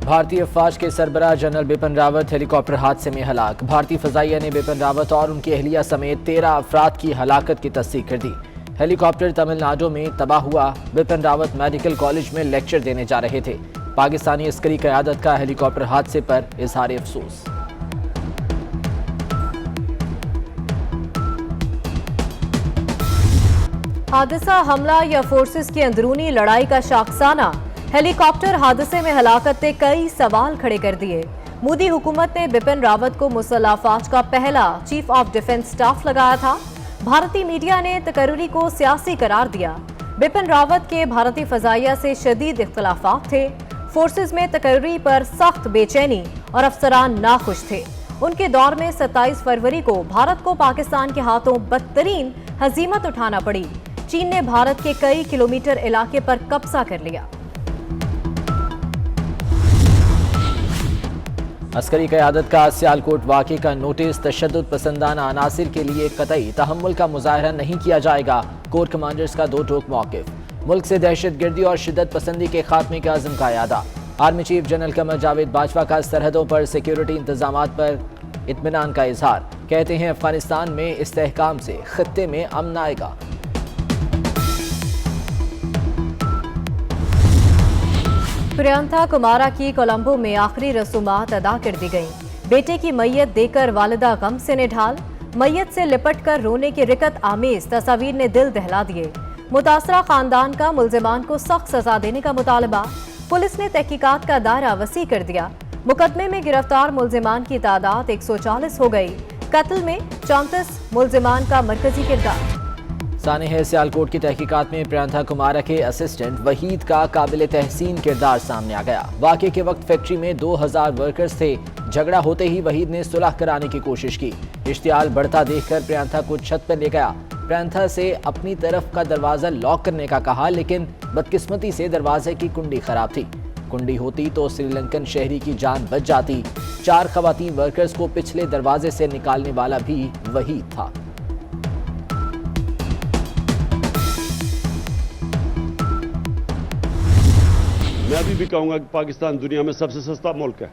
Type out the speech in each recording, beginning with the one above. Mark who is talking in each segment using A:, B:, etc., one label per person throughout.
A: भारतीय फौज के सरबराह जनरल बिपिन रावत हेलीकॉप्टर हादसे में हलाक। भारतीय फजाइया ने बिपिन रावत और उनकी अहलिया समेत 13 अफराद की हलाकत की तस्दीक कर दी। हेलीकॉप्टर तमिलनाडु में तबाह हुआ। बिपिन रावत मेडिकल कॉलेज में लेक्चर देने जा रहे थे। पाकिस्तानी अस्करी क़यादत का हेलीकॉप्टर हादसे पर इजहार अफसोस।
B: हादसा, हमला या फोर्सेस की अंदरूनी लड़ाई का शाखसाना? हेलीकॉप्टर हादसे में हलाकत ने कई सवाल खड़े कर दिए। मोदी हुकूमत ने बिपिन रावत को मुसल्ह अफवाज का पहला चीफ ऑफ डिफेंस स्टाफ लगाया था। भारतीय मीडिया ने तकर्री को सियासी करार दिया। बिपिन रावत के भारतीय फजाइया से शदीद इख्तलाफात थे। फोर्सेस में तकर्री पर सख्त बेचैनी और अफसरान नाखुश थे। उनके दौर में 27 फरवरी को भारत को पाकिस्तान के हाथों बदतरीन हजीमत उठाना पड़ी। चीन ने भारत के कई किलोमीटर इलाके पर कब्जा कर लिया।
A: अस्करी क़यादत का सियालकोट वाक़े का नोटिस, तशद्दुद पसंदाना अनासिर के लिए कतई तहम्मुल का मुजाहरा नहीं किया जाएगा। कोर कमांडर्स का दो टोक मौक़िफ़। मुल्क से दहशतगर्दी और शिद्दत पसंदी के खात्मे के अज़म का यादा। Army chief general Qamar Javed Bajwa का सरहदों पर सिक्योरिटी इंतजामात पर इत्मीनान का इजहार। कहते हैं अफगानिस्तान में इस्तेहकाम से खित्ते में अमन आएगा।
B: प्रियंका कुमारा की कोलंबो में आखिरी रसूमात अदा कर दी गई। बेटे की मैयत देकर वालिदा गम से निढाल। मैयत से लिपट कर रोने के रिकत आमेज तस्वीर ने दिल दहला दिए। मुतासरा खानदान का मुल्जिमान को सख्त सजा देने का मुतालबा। पुलिस ने तहकीकात का दायरा वसी कर दिया। मुकदमे में गिरफ्तार मुल्जिमान की तादाद 140 हो गई। कत्ल में 34 मुल्जिमान का मरकजी किरदार।
A: सानेह सियालकोट की तहकीकात में प्रियंका कुमारा के असिस्टेंट वहीद का काबिल तहसीन किरदार सामने आ गया। वाक़े के वक्त फैक्ट्री में 2000 वर्कर्स थे। झगड़ा होते ही वहीद ने सुलह कराने की कोशिश की। इश्तियाल बढ़ता देखकर प्रियंका को छत पर ले गया। प्रियंका से अपनी तरफ का दरवाज़ा लॉक करने का कहा, लेकिन बदकिस्मती से दरवाजे की कुंडी खराब थी। कुंडी होती तो श्रीलंकन शहरी की जान बच जाती। 4 ख़वातीन वर्कर्स को पिछले दरवाजे से निकालने वाला भी वहीद था।
C: मैं अभी भी कहूंगा कि पाकिस्तान दुनिया में सबसे सस्ता मुल्क है।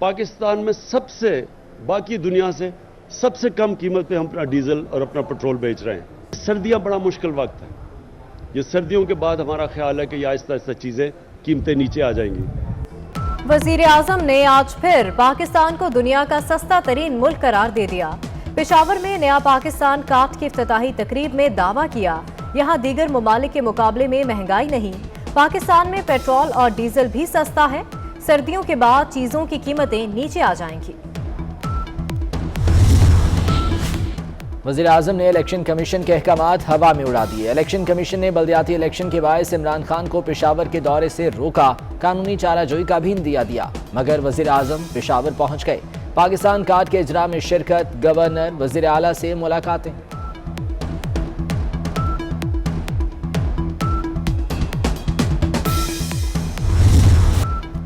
C: पाकिस्तान में सबसे बाकी दुनिया से सबसे कम कीमत पे हम अपना डीजल और अपना पेट्रोल बेच रहे हैं। सर्दियां बड़ा मुश्किल वक्त है। ये सर्दियों के बाद हमारा ख्याल है कि आहिस्ता आहिस्ता चीजें कीमतें नीचे आ जाएंगी।
B: वजीर आजम ने आज फिर पाकिस्तान को दुनिया का सस्ता तरीन मुल्क करार दे दिया। पेशावर में नया पाकिस्तान काट की इफ्तिताही तकरीब में दावा किया, यहाँ दीगर ममालिक के मुकाबले में महंगाई नहीं। पाकिस्तान में पेट्रोल और डीजल भी सस्ता है। सर्दियों के बाद चीजों की कीमतें नीचे आ जाएंगी।
A: वज़ीर आज़म ने इलेक्शन कमीशन के अहकामात हवा में उड़ा दिए। इलेक्शन कमीशन ने बल्दियाती इलेक्शन के बायस इमरान खान को पेशावर के दौरे से रोका। कानूनी चाराजोई का भी इंदिया दिया, मगर वज़ीर आज़म पेशावर पहुंच गए। पाकिस्तान कार्ड के इजरा में शिरकत, गवर्नर, वज़ीर आला से मुलाकातें।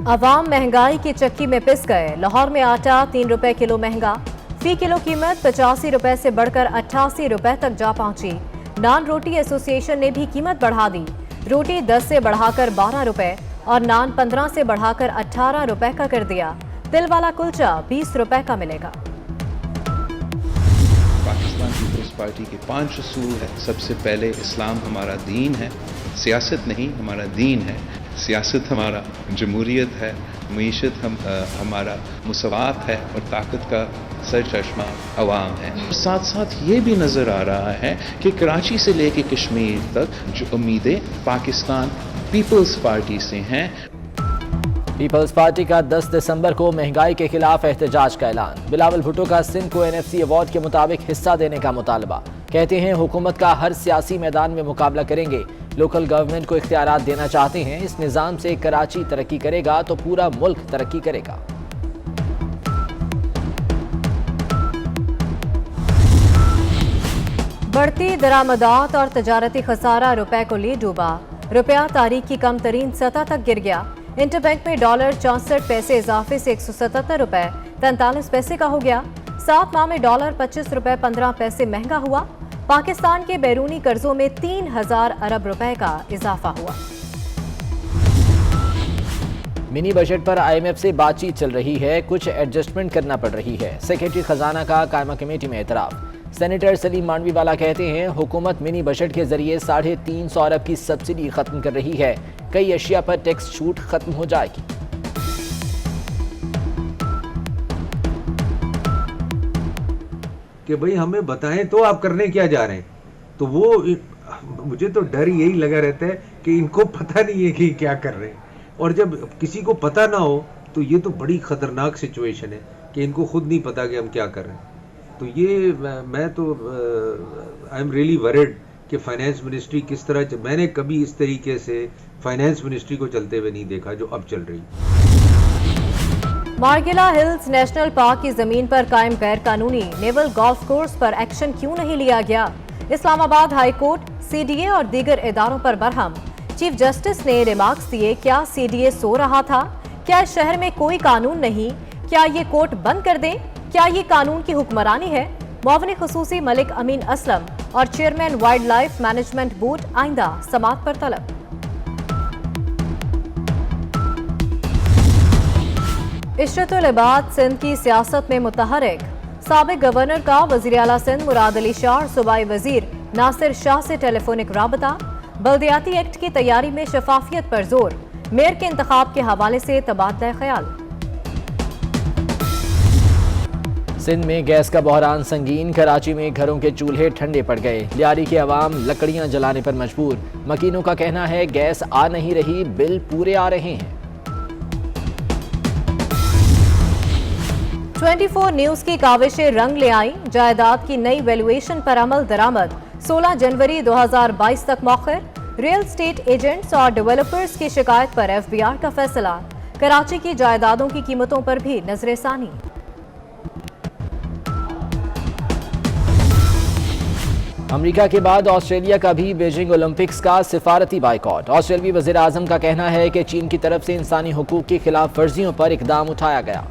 B: अवाम महंगाई की चक्की में पिस गए। लाहौर में आटा 3 रुपए किलो महंगा। फी किलो कीमत 85 रुपए से बढ़कर 88 रुपए तक जा पहुंची। नान रोटी एसोसिएशन ने भी कीमत बढ़ा दी। रोटी 10 से बढ़ाकर 12 रुपए और नान 15 से बढ़ाकर 18 रुपए का कर दिया। तिल वाला कुलचा 20 रुपए का मिलेगा।
D: पाकिस्तान पीपल्स पार्टी के 5 असूल है। सबसे पहले इस्लाम हमारा दीन है, सियासत नहीं हमारा दीन है। सियासत हमारा जमहूरियत है, मईशत हमारा मुसवात है और ताकत का सरचश्मा अवाम है। साथ साथ ये भी नज़र आ रहा है कि कराची से लेके कश्मीर तक जो उम्मीदें पाकिस्तान पीपल्स पार्टी से हैं।
A: पीपल्स पार्टी का 10 दिसंबर को महंगाई के खिलाफ एहतजाज का ऐलान। बिलावल भुट्टो का सिंध को NFC अवार्ड के मुताबिक हिस्सा देने का मुतालबा। कहते हैं हुकूमत का हर सियासी मैदान में मुकाबला करेंगे। लोकल गवर्नमेंट को इख्तियारात देना चाहते हैं। इस निज़ाम से कराची तरक्की करेगा तो पूरा मुल्क तरक्की करेगा।
B: बढ़ती दरामदात और तजारती खसारा रुपए को ले डूबा। रुपया तारीख की कम तरीन सतह तक गिर गया। इंटरबैंक में डॉलर 64 पैसे इजाफे से 177 रुपए 43 पैसे का हो गया। 7 माह में डॉलर 25 रुपए 15 पैसे महंगा हुआ। पाकिस्तान के बैरूनी कर्जों में 3000 अरब रुपए का इजाफा हुआ।
A: मिनी बजट पर IMF से बातचीत चल रही है, कुछ एडजस्टमेंट करना पड़ रही है। सेक्रेटरी खजाना का कायमा कमेटी में एतराफ। सेनेटर सलीम मांडवीवाला कहते हैं हुकूमत मिनी बजट के जरिए 350 अरब की सब्सिडी खत्म कर रही है, कई अशिया पर टैक्स छूट खत्म हो जाएगी।
E: कि भाई हमें बताएं तो आप करने क्या जा रहे हैं। तो वो मुझे तो डर यही लगा रहता है कि इनको पता नहीं है कि क्या कर रहे हैं, और जब किसी को पता ना हो तो ये तो बड़ी खतरनाक सिचुएशन है कि इनको खुद नहीं पता कि हम क्या कर रहे हैं। तो ये मैं तो आई एम रियली वरिड कि फाइनेंस मिनिस्ट्री किस तरह, मैंने कभी इस तरीके से फाइनेंस मिनिस्ट्री को चलते हुए नहीं देखा जो अब चल रही।
B: मार्गिला हिल्स नेशनल पार्क की जमीन पर कायम गैर कानूनी नेवल गोल्फ कोर्स पर एक्शन क्यों नहीं लिया गया? इस्लामाबाद हाई कोर्ट CDA और दीगर इदारों पर बरहम। चीफ जस्टिस ने रिमार्क्स दिए, क्या CDA सो रहा था? क्या इस शहर में कोई कानून नहीं? क्या ये कोर्ट बंद कर दें? क्या ये कानून की हुक्मरानी है? मुआविन खुसूसी मलिक अमीन असलम और chairman wild life management board आइंदा समाअत पर तलब। इशरतुल इबाद सिंध की सियासत में मुतहरिक। साबिक गवर्नर का वजीर आला सिंध मुराद अली शाह और सूबाई वजीर नासिर शाह से टेलीफोनिक राबता। बल्दियाती एक्ट की तैयारी में शफाफियत पर जोर। मेयर के इंतखाब के हवाले से तबादला ख्याल।
A: सिंध में गैस का बहरान संगीन। कराची में घरों के चूल्हे ठंडे पड़ गए। लियारी के अवाम लकड़ियां जलाने पर मजबूर। मकीनों का कहना है गैस आ नहीं रही, बिल पूरे आ रहे हैं।
B: 24 न्यूज की काविशें रंग ले आई। जायदाद की नई वैल्यूएशन पर अमल दरामद। 16 जनवरी 2022 तक मौखर। रियल स्टेट एजेंट्स और डेवलपर्स की शिकायत पर FBI का फैसला। कराची की जायदादों की कीमतों पर भी नजरेसानी।
A: अमेरिका के बाद ऑस्ट्रेलिया का भी बीजिंग ओलंपिक्स का सिफारती बाइकॉट। ऑस्ट्रेलियाई वज़ीर आज़म का कहना है कि चीन की तरफ से इंसानी हुकूक की खिलाफ वर्जियों पर इकदाम उठाया गया।